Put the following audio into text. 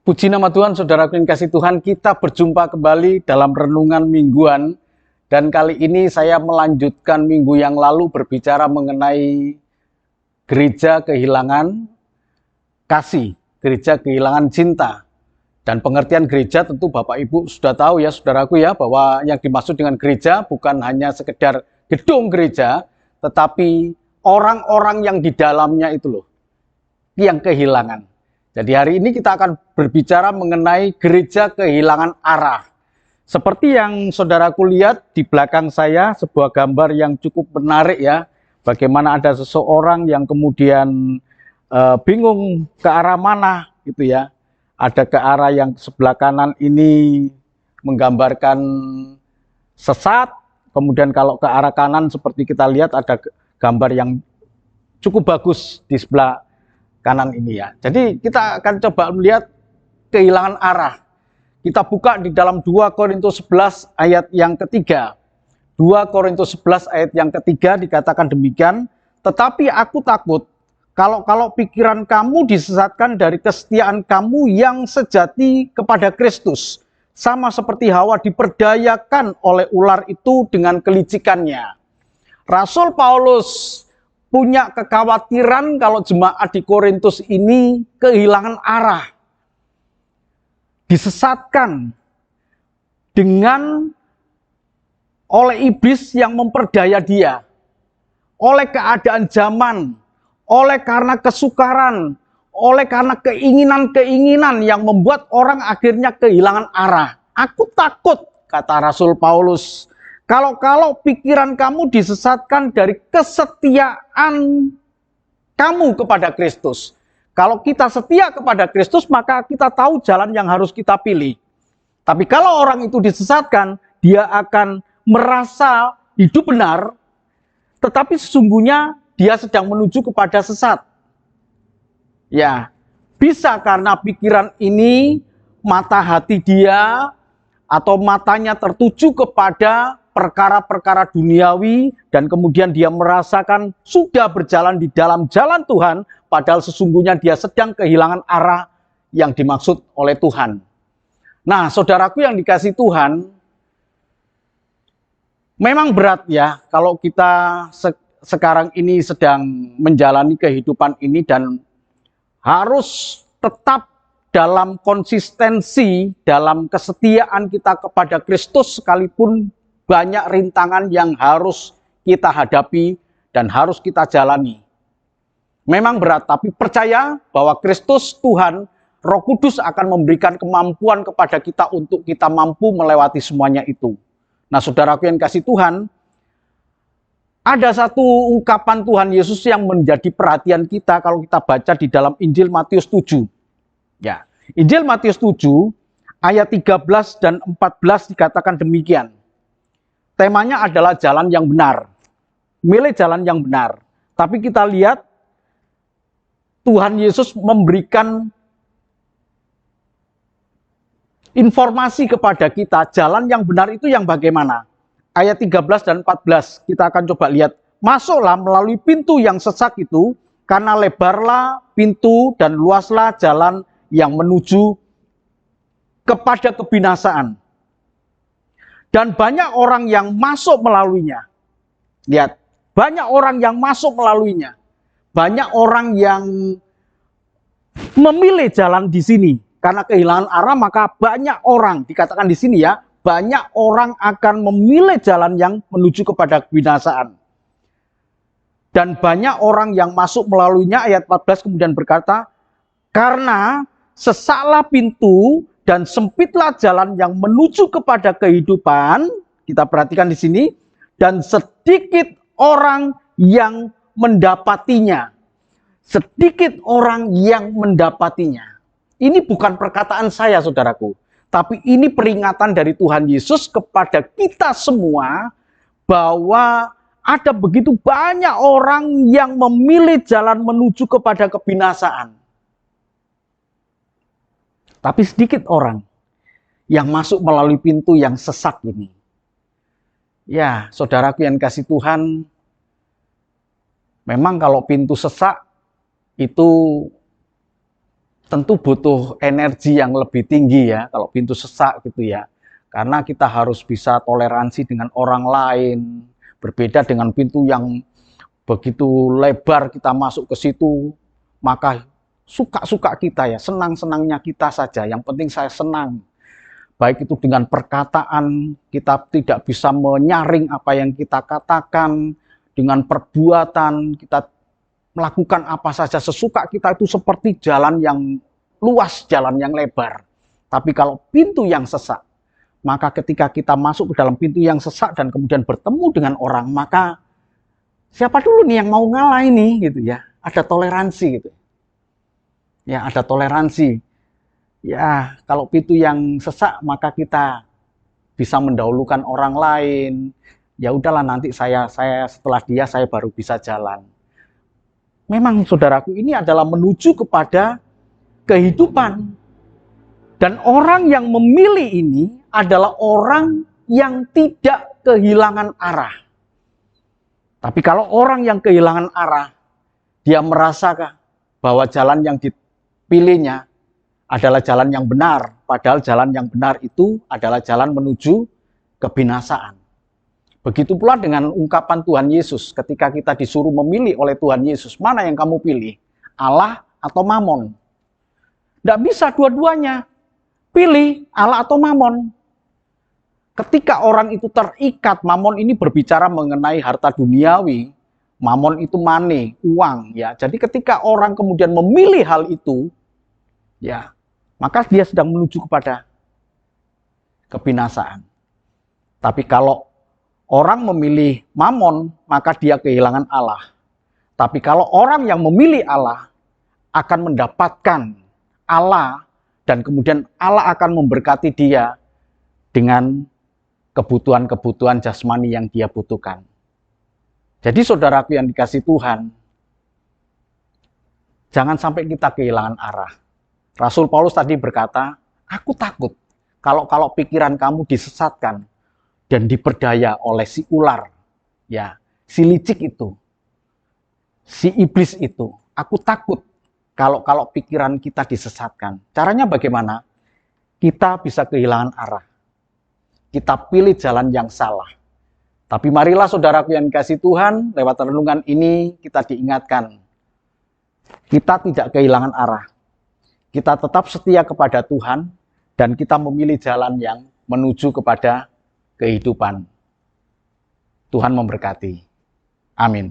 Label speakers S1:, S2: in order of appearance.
S1: Puji nama Tuhan, saudaraku yang kasih Tuhan, kita berjumpa kembali dalam renungan mingguan. Dan kali ini saya melanjutkan minggu yang lalu berbicara mengenai gereja kehilangan kasih, gereja kehilangan cinta. Dan pengertian gereja tentu Bapak Ibu sudah tahu ya saudaraku ya, bahwa yang dimaksud dengan gereja bukan hanya sekedar gedung gereja, tetapi orang-orang yang di dalamnya itu loh, yang kehilangan. Jadi hari ini kita akan berbicara mengenai gereja kehilangan arah. Seperti yang saudaraku lihat di belakang saya, sebuah gambar yang cukup menarik ya. Bagaimana ada seseorang yang kemudian bingung ke arah mana gitu ya. Ada ke arah yang sebelah kanan ini menggambarkan sesat. Kemudian kalau ke arah kanan seperti kita lihat ada gambar yang cukup bagus di sebelah kanan ini ya. Jadi kita akan coba melihat kehilangan arah. Kita buka di dalam 2 Korintus 11 ayat yang ketiga. 2 Korintus 11 ayat yang ketiga dikatakan demikian, tetapi aku takut kalau pikiran kamu disesatkan dari kesetiaan kamu yang sejati kepada Kristus. Sama seperti Hawa diperdayakan oleh ular itu dengan kelicikannya. Rasul Paulus punya kekhawatiran kalau jemaat di Korintus ini kehilangan arah. Disesatkan dengan oleh iblis yang memperdaya dia. Oleh keadaan zaman, oleh karena kesukaran, oleh karena keinginan-keinginan yang membuat orang akhirnya kehilangan arah. Aku takut, kata Rasul Paulus, kalau pikiran kamu disesatkan dari kesetiaan kamu kepada Kristus. Kalau kita setia kepada Kristus, maka kita tahu jalan yang harus kita pilih. Tapi kalau orang itu disesatkan, dia akan merasa hidup benar, tetapi sesungguhnya dia sedang menuju kepada sesat. Ya, bisa karena pikiran ini, mata hati dia, atau matanya tertuju kepada perkara-perkara duniawi, dan kemudian dia merasakan sudah berjalan di dalam jalan Tuhan, padahal sesungguhnya dia sedang kehilangan arah yang dimaksud oleh Tuhan. Nah, saudaraku yang dikasih Tuhan, memang berat ya kalau kita sekarang ini sedang menjalani kehidupan ini dan harus tetap dalam konsistensi, dalam kesetiaan kita kepada Kristus sekalipun banyak rintangan yang harus kita hadapi dan harus kita jalani. Memang berat, tapi percaya bahwa Kristus Tuhan, Roh Kudus akan memberikan kemampuan kepada kita untuk kita mampu melewati semuanya itu. Nah, saudaraku yang kasih Tuhan, ada satu ungkapan Tuhan Yesus yang menjadi perhatian kita kalau kita baca di dalam Injil Matius 7. Ya, Injil Matius 7 ayat 13 dan 14 dikatakan demikian. Temanya adalah jalan yang benar. Milih jalan yang benar. Tapi kita lihat Tuhan Yesus memberikan informasi kepada kita, jalan yang benar itu yang bagaimana? Ayat 13 dan 14 kita akan coba lihat. Masuklah melalui pintu yang sesak itu, karena lebarlah pintu dan luaslah jalan yang menuju kepada kebinasaan. Dan banyak orang yang masuk melaluinya. Lihat, banyak orang yang masuk melaluinya. Banyak orang yang memilih jalan di sini. Karena kehilangan arah, maka banyak orang, dikatakan di sini ya, banyak orang akan memilih jalan yang menuju kepada kebinasaan. Dan banyak orang yang masuk melaluinya, ayat 14 kemudian berkata, karena sesaklah pintu dan sempitlah jalan yang menuju kepada kehidupan, kita perhatikan di sini, dan sedikit orang yang mendapatinya. Sedikit orang yang mendapatinya. Ini bukan perkataan saya, saudaraku. Tapi ini peringatan dari Tuhan Yesus kepada kita semua bahwa ada begitu banyak orang yang memilih jalan menuju kepada kebinasaan. Tapi sedikit orang yang masuk melalui pintu yang sesak ini. Ya, saudaraku yang kasih Tuhan, memang kalau pintu sesak itu tentu butuh energi yang lebih tinggi ya, kalau pintu sesak gitu ya. Karena kita harus bisa toleransi dengan orang lain, berbeda dengan pintu yang begitu lebar kita masuk ke situ, maka suka-suka kita ya, senang-senangnya kita saja, yang penting saya senang. Baik itu dengan perkataan, kita tidak bisa menyaring apa yang kita katakan, dengan perbuatan, kita melakukan apa saja sesuka kita, itu seperti jalan yang luas, jalan yang lebar. Tapi kalau pintu yang sesak, maka ketika kita masuk ke dalam pintu yang sesak dan kemudian bertemu dengan orang, maka siapa dulu nih yang mau ngalah ini gitu ya. Ada toleransi gitu. Ya, ada toleransi. Ya, kalau pintu yang sesak maka kita bisa mendahulukan orang lain. Ya udahlah, nanti saya setelah dia saya baru bisa jalan. Memang saudaraku, ini adalah menuju kepada kehidupan. Dan orang yang memilih ini adalah orang yang tidak kehilangan arah. Tapi kalau orang yang kehilangan arah, dia merasa bahwa jalan yang dipilihnya adalah jalan yang benar. Padahal jalan yang benar itu adalah jalan menuju kebinasaan. Begitu pula dengan ungkapan Tuhan Yesus ketika kita disuruh memilih oleh Tuhan Yesus. Mana yang kamu pilih? Allah atau Mamon? Tidak bisa dua-duanya. Pilih Allah atau Mamon. Ketika orang itu terikat, Mamon ini berbicara mengenai harta duniawi. Mamon itu money, uang ya. Jadi ketika orang kemudian memilih hal itu, ya, maka dia sedang menuju kepada kebinasaan. Tapi kalau orang memilih Mamon, maka dia kehilangan Allah. Tapi kalau orang yang memilih Allah akan mendapatkan Allah, dan kemudian Allah akan memberkati dia dengan kebutuhan-kebutuhan jasmani yang dia butuhkan. Jadi saudaraku yang dikasih Tuhan, jangan sampai kita kehilangan arah. Rasul Paulus tadi berkata, aku takut kalau pikiran kamu disesatkan dan diperdaya oleh si ular, ya, si licik itu, si iblis itu. Aku takut kalau pikiran kita disesatkan. Caranya bagaimana? Kita bisa kehilangan arah. Kita pilih jalan yang salah. Tapi marilah saudaraku yang dikasih Tuhan, lewat renungan ini kita diingatkan. Kita tidak kehilangan arah. Kita tetap setia kepada Tuhan dan kita memilih jalan yang menuju kepada kehidupan. Tuhan memberkati. Amin.